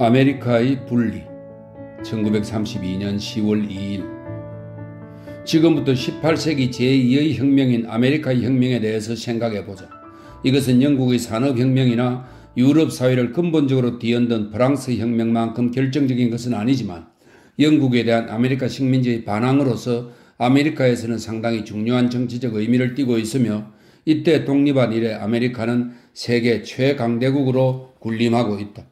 아메리카의 분리 1932년 10월 2일 지금부터 18세기 제2의 혁명인 아메리카의 혁명에 대해서 생각해보자. 이것은 영국의 산업혁명이나 유럽 사회를 근본적으로 뒤흔든 프랑스 혁명만큼 결정적인 것은 아니지만 영국에 대한 아메리카 식민지의 반항으로서 아메리카에서는 상당히 중요한 정치적 의미를 띠고 있으며 이때 독립한 이래 아메리카는 세계 최강대국으로 군림하고 있다.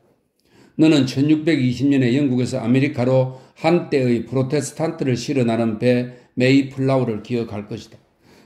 너는 1620년에 영국에서 아메리카로 한때의 프로테스탄트를 실어나른 배 메이플라워를 기억할 것이다.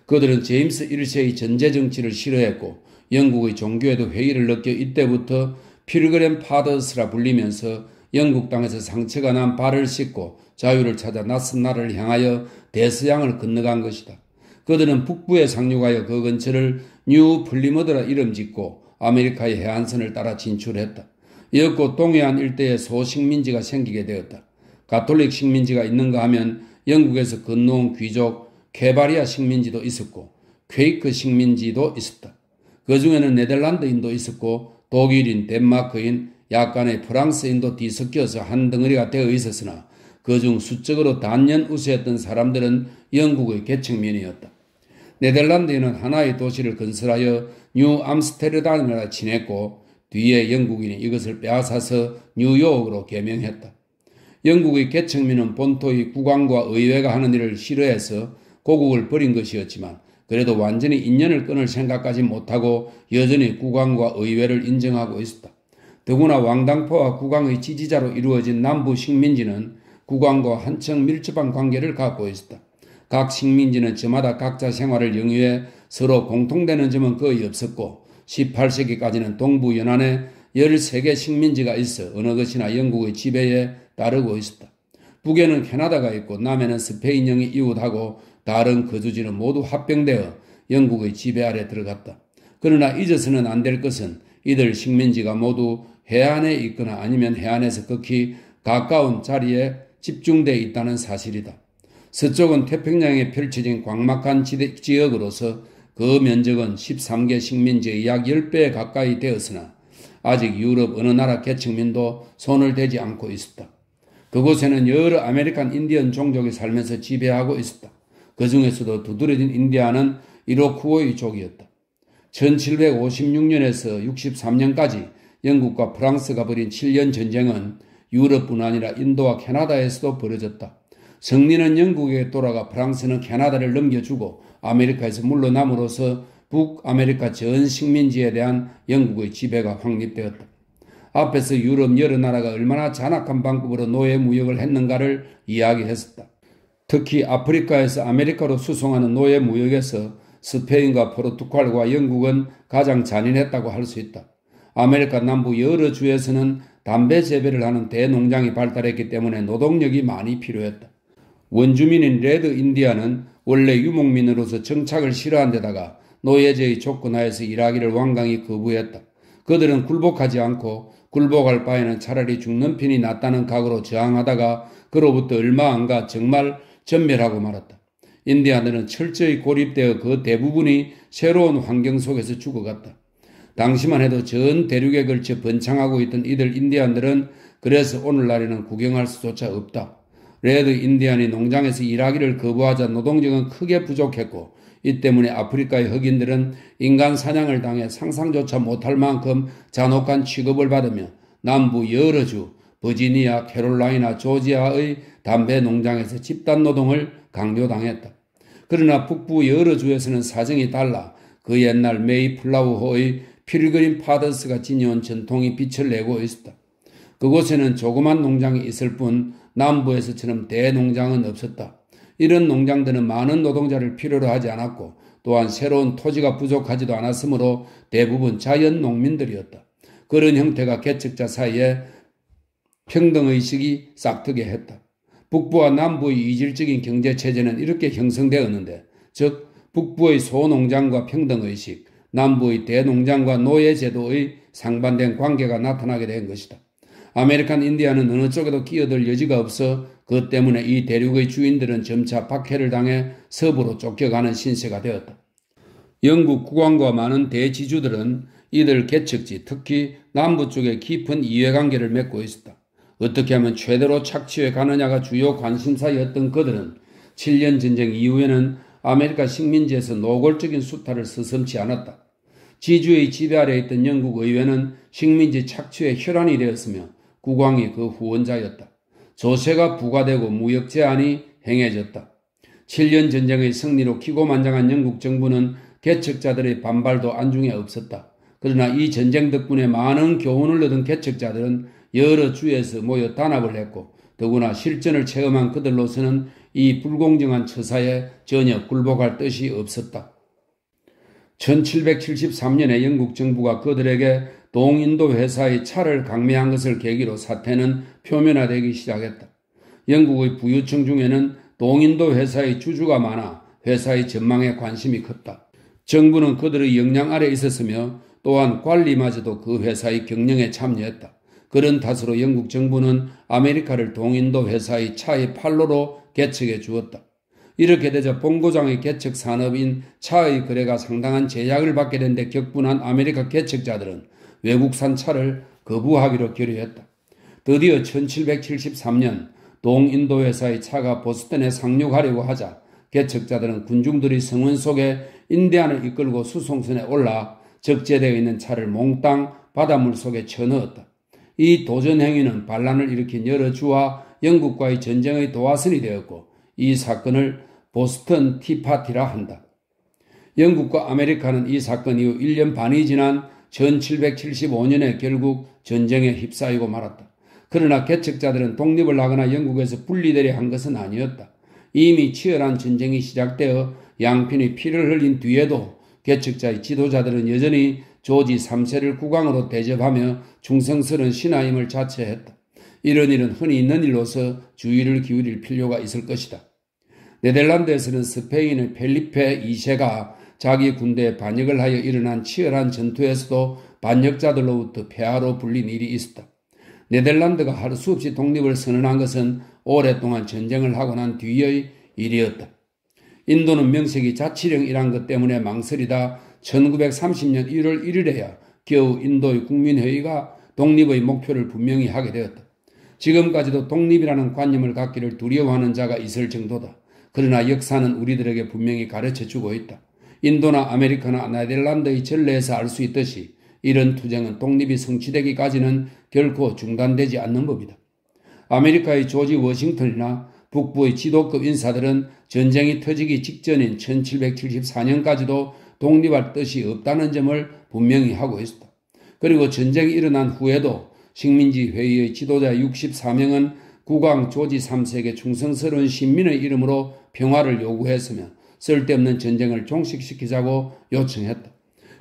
그들은 제임스 1세의 전제정치를 싫어했고 영국의 종교에도 회의를 느껴 이때부터 필그램 파더스라 불리면서 영국 땅에서 상처가 난 발을 씻고 자유를 찾아 낯선 나라를 향하여 대서양을 건너간 것이다. 그들은 북부에 상륙하여 그 근처를 뉴 플리머드라 이름 짓고 아메리카의 해안선을 따라 진출했다. 이었고 동해안 일대에 소식민지가 생기게 되었다. 가톨릭 식민지가 있는가 하면 영국에서 건너온 귀족 케바리아 식민지도 있었고 퀘이크 식민지도 있었다. 그 중에는 네덜란드인도 있었고 독일인, 덴마크인, 약간의 프랑스인도 뒤섞여서 한 덩어리가 되어 있었으나 그중 수적으로 단연 우세했던 사람들은 영국의 계층민이었다. 네덜란드인은 하나의 도시를 건설하여 뉴 암스테르담이라 칭했고 뒤에 영국인이 이것을 빼앗아서 뉴욕으로 개명했다. 영국의 계층민은 본토의 국왕과 의회가 하는 일을 싫어해서 고국을 버린 것이었지만 그래도 완전히 인연을 끊을 생각까지 못하고 여전히 국왕과 의회를 인정하고 있었다. 더구나 왕당포와 국왕의 지지자로 이루어진 남부 식민지는 국왕과 한층 밀접한 관계를 갖고 있었다. 각 식민지는 저마다 각자 생활을 영위해 서로 공통되는 점은 거의 없었고 18세기까지는 동부 연안에 13개 식민지가 있어 어느 것이나 영국의 지배에 따르고 있었다. 북에는 캐나다가 있고 남에는 스페인령이 이웃하고 다른 거주지는 모두 합병되어 영국의 지배 아래 들어갔다. 그러나 잊어서는 안 될 것은 이들 식민지가 모두 해안에 있거나 아니면 해안에서 극히 가까운 자리에 집중되어 있다는 사실이다. 서쪽은 태평양에 펼쳐진 광막한 지역으로서 그 면적은 13개 식민지의 약 10배에 가까이 되었으나 아직 유럽 어느 나라 계층민도 손을 대지 않고 있었다. 그곳에는 여러 아메리칸 인디언 종족이 살면서 지배하고 있었다. 그 중에서도 두드러진 인디아는 이로쿠오이 족이었다. 1756년에서 63년까지 영국과 프랑스가 벌인 7년 전쟁은 유럽뿐 아니라 인도와 캐나다에서도 벌어졌다. 승리는 영국에게 돌아가 프랑스는 캐나다를 넘겨주고 아메리카에서 물러남으로써 북아메리카 전 식민지에 대한 영국의 지배가 확립되었다. 앞에서 유럽 여러 나라가 얼마나 잔악한 방법으로 노예 무역을 했는가를 이야기했었다. 특히 아프리카에서 아메리카로 수송하는 노예 무역에서 스페인과 포르투갈과 영국은 가장 잔인했다고 할 수 있다. 아메리카 남부 여러 주에서는 담배 재배를 하는 대농장이 발달했기 때문에 노동력이 많이 필요했다. 원주민인 레드 인디아는 원래 유목민으로서 정착을 싫어한 데다가 노예제의 조건 하에서 일하기를 완강히 거부했다. 그들은 굴복하지 않고 굴복할 바에는 차라리 죽는 편이 낫다는 각오로 저항하다가 그로부터 얼마 안 가 정말 전멸하고 말았다. 인디아들은 철저히 고립되어 그 대부분이 새로운 환경 속에서 죽어갔다. 당시만 해도 전 대륙에 걸쳐 번창하고 있던 이들 인디안들은 그래서 오늘날에는 구경할 수조차 없다. 레드 인디안이 농장에서 일하기를 거부하자 노동력은 크게 부족했고 이 때문에 아프리카의 흑인들은 인간 사냥을 당해 상상조차 못할 만큼 잔혹한 취급을 받으며 남부 여러 주, 버지니아, 캐롤라이나, 조지아의 담배 농장에서 집단 노동을 강요당했다. 그러나 북부 여러 주에서는 사정이 달라 그 옛날 메이플라워호의 필그림 파더스가 지녀온 전통이 빛을 내고 있었다. 그곳에는 조그만 농장이 있을 뿐 남부에서처럼 대농장은 없었다. 이런 농장들은 많은 노동자를 필요로 하지 않았고 또한 새로운 토지가 부족하지도 않았으므로 대부분 자연 농민들이었다. 그런 형태가 개척자 사이에 평등의식이 싹트게 했다. 북부와 남부의 이질적인 경제체제는 이렇게 형성되었는데 즉 북부의 소농장과 평등의식, 남부의 대농장과 노예제도의 상반된 관계가 나타나게 된 것이다. 아메리칸 인디아는 어느 쪽에도 끼어들 여지가 없어 그 때문에 이 대륙의 주인들은 점차 박해를 당해 서부로 쫓겨가는 신세가 되었다. 영국 국왕과 많은 대지주들은 이들 개척지 특히 남부 쪽에 깊은 이해관계를 맺고 있었다. 어떻게 하면 최대로 착취해 가느냐가 주요 관심사였던 그들은 7년 전쟁 이후에는 아메리카 식민지에서 노골적인 수탈을 서슴지 않았다. 지주의 지배 아래 있던 영국 의회는 식민지 착취의 혈안이 되었으며 국왕이 그 후원자였다. 조세가 부과되고 무역 제한이 행해졌다. 7년 전쟁의 승리로 기고만장한 영국 정부는 개척자들의 반발도 안중에 없었다. 그러나 이 전쟁 덕분에 많은 교훈을 얻은 개척자들은 여러 주에서 모여 단합을 했고 더구나 실전을 체험한 그들로서는 이 불공정한 처사에 전혀 굴복할 뜻이 없었다. 1773년에 영국 정부가 그들에게 동인도 회사의 차를 강매한 것을 계기로 사태는 표면화되기 시작했다. 영국의 부유층 중에는 동인도 회사의 주주가 많아 회사의 전망에 관심이 컸다. 정부는 그들의 영향 아래 있었으며 또한 관리마저도 그 회사의 경영에 참여했다. 그런 탓으로 영국 정부는 아메리카를 동인도 회사의 차의 판로로 개척해 주었다. 이렇게 되자 본고장의 개척 산업인 차의 거래가 상당한 제약을 받게 된 데 격분한 아메리카 개척자들은 외국산 차를 거부하기로 결의했다. 드디어 1773년 동인도 회사의 차가 보스턴에 상륙하려고 하자 개척자들은 군중들이 성원 속에 인디안을 이끌고 수송선에 올라 적재되어 있는 차를 몽땅 바닷물 속에 쳐넣었다. 이 도전 행위는 반란을 일으킨 여러 주와 영국과의 전쟁의 도화선이 되었고 이 사건을 보스턴 티파티라 한다. 영국과 아메리카는 이 사건 이후 1년 반이 지난 1775년에 결국 전쟁에 휩싸이고 말았다. 그러나 개척자들은 독립을 하거나 영국에서 분리되려 한 것은 아니었다. 이미 치열한 전쟁이 시작되어 양편이 피를 흘린 뒤에도 개척자의 지도자들은 여전히 조지 3세를 국왕으로 대접하며 충성스러운 신하임을 자처했다. 이런 일은 흔히 있는 일로서 주의를 기울일 필요가 있을 것이다. 네덜란드에서는 스페인의 펠리페 2세가 자기 군대에 반역을 하여 일어난 치열한 전투에서도 반역자들로부터 폐하로 불린 일이 있었다. 네덜란드가 할 수 없이 독립을 선언한 것은 오랫동안 전쟁을 하고 난 뒤의 일이었다. 인도는 명색이 자치령이란 것 때문에 망설이다 1930년 1월 1일에야 겨우 인도의 국민회의가 독립의 목표를 분명히 하게 되었다. 지금까지도 독립이라는 관념을 갖기를 두려워하는 자가 있을 정도다. 그러나 역사는 우리들에게 분명히 가르쳐주고 있다. 인도나 아메리카나 네덜란드의 전례에서 알 수 있듯이 이런 투쟁은 독립이 성취되기까지는 결코 중단되지 않는 법이다. 아메리카의 조지 워싱턴이나 북부의 지도급 인사들은 전쟁이 터지기 직전인 1774년까지도 독립할 뜻이 없다는 점을 분명히 하고 있었다. 그리고 전쟁이 일어난 후에도 식민지 회의의 지도자 64명은 국왕 조지 3세에게 충성스러운 신민의 이름으로 평화를 요구했으며 쓸데없는 전쟁을 종식시키자고 요청했다.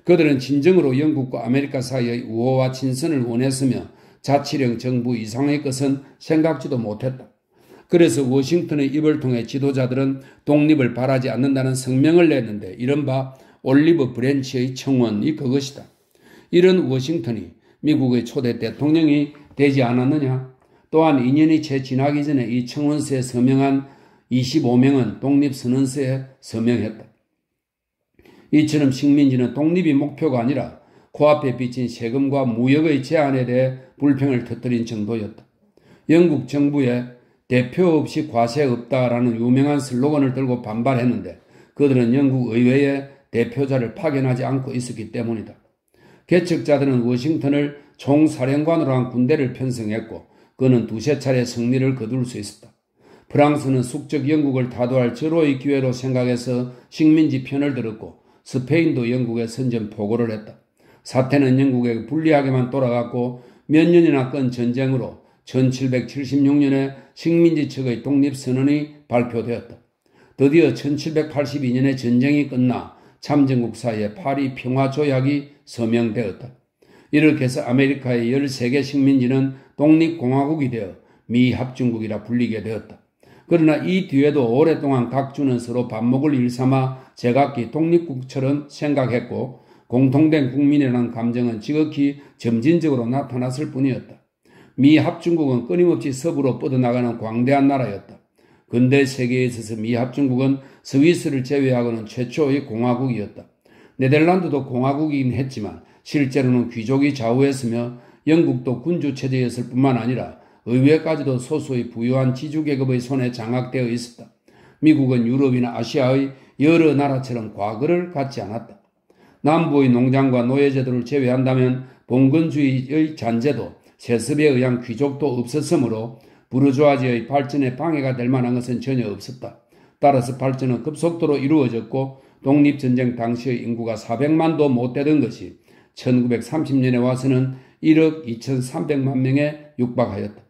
그들은 진정으로 영국과 아메리카 사이의 우호와 친선을 원했으며 자치령 정부 이상의 것은 생각지도 못했다. 그래서 워싱턴의 입을 통해 지도자들은 독립을 바라지 않는다는 성명을 냈는데 이른바 올리브 브랜치의 청원이 그것이다. 이런 워싱턴이 미국의 초대 대통령이 되지 않았느냐? 또한 2년이 채 지나기 전에 이 청원서에 서명한 25명은 독립선언서에 서명했다. 이처럼 식민지는 독립이 목표가 아니라 코앞에 비친 세금과 무역의 제한에 대해 불평을 터뜨린 정도였다. 영국 정부에 대표 없이 과세 없다라는 유명한 슬로건을 들고 반발했는데 그들은 영국 의회에 대표자를 파견하지 않고 있었기 때문이다. 개척자들은 워싱턴을 총사령관으로 한 군대를 편성했고 그는 두세 차례 승리를 거둘 수 있었다. 프랑스는 숙적 영국을 타도할 절호의 기회로 생각해서 식민지 편을 들었고 스페인도 영국에 선전 포고를 했다. 사태는 영국에게 불리하게만 돌아갔고 몇 년이나 끈 전쟁으로 1776년에 식민지 측의 독립선언이 발표되었다. 드디어 1782년에 전쟁이 끝나 참전국 사이에 파리 평화조약이 서명되었다. 이렇게 해서 아메리카의 13개 식민지는 독립공화국이 되어 미합중국이라 불리게 되었다. 그러나 이 뒤에도 오랫동안 각 주는 서로 반목을 일삼아 제각기 독립국처럼 생각했고 공통된 국민이라는 감정은 지극히 점진적으로 나타났을 뿐이었다. 미합중국은 끊임없이 서부로 뻗어나가는 광대한 나라였다. 근대 세계에 있어서 미합중국은 스위스를 제외하고는 최초의 공화국이었다. 네덜란드도 공화국이긴 했지만 실제로는 귀족이 좌우했으며 영국도 군주체제였을 뿐만 아니라 의회까지도 소수의 부유한 지주계급의 손에 장악되어 있었다. 미국은 유럽이나 아시아의 여러 나라처럼 과거를 갖지 않았다. 남부의 농장과 노예제도를 제외한다면 봉건주의의 잔재도 세습에 의한 귀족도 없었으므로 부르주아지의 발전에 방해가 될 만한 것은 전혀 없었다. 따라서 발전은 급속도로 이루어졌고 독립전쟁 당시의 인구가 400만도 못 되던 것이 1930년에 와서는 1억 2,300만 명에 육박하였다.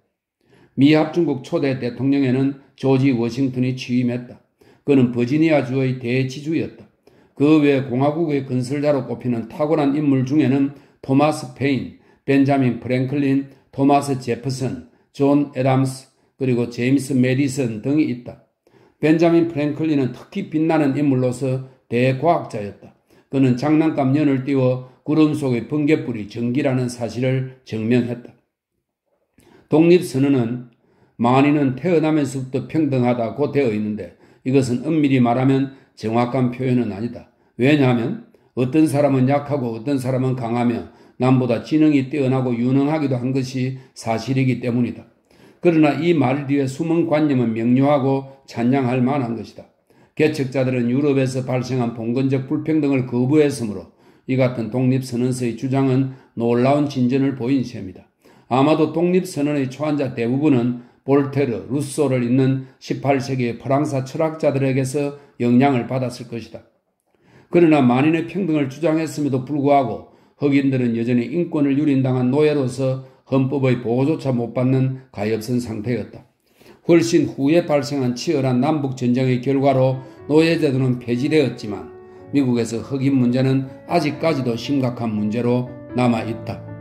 미합중국 초대 대통령에는 조지 워싱턴이 취임했다. 그는 버지니아주의 대지주였다. 그 외 공화국의 건설자로 꼽히는 탁월한 인물 중에는 토마스 페인, 벤자민 프랭클린, 토마스 제퍼슨, 존 애담스, 그리고 제임스 메디슨 등이 있다. 벤자민 프랭클린은 특히 빛나는 인물로서 대과학자였다. 그는 장난감 연을 띄워 구름 속의 번갯불이 전기라는 사실을 증명했다. 독립선언은 만인은 태어나면서부터 평등하다고 되어 있는데 이것은 엄밀히 말하면 정확한 표현은 아니다. 왜냐하면 어떤 사람은 약하고 어떤 사람은 강하며 남보다 지능이 뛰어나고 유능하기도 한 것이 사실이기 때문이다. 그러나 이 말 뒤에 숨은 관념은 명료하고 찬양할 만한 것이다. 개척자들은 유럽에서 발생한 봉건적 불평등을 거부했으므로 이 같은 독립선언서의 주장은 놀라운 진전을 보인 셈이다. 아마도 독립선언의 초안자 대부분은 볼테르, 루소를 잇는 18세기의 프랑스 철학자들에게서 영향을 받았을 것이다. 그러나 만인의 평등을 주장했음에도 불구하고 흑인들은 여전히 인권을 유린당한 노예로서 헌법의 보호조차 못 받는 가엾은 상태였다. 훨씬 후에 발생한 치열한 남북전쟁의 결과로 노예제도는 폐지되었지만 미국에서 흑인 문제는 아직까지도 심각한 문제로 남아있다.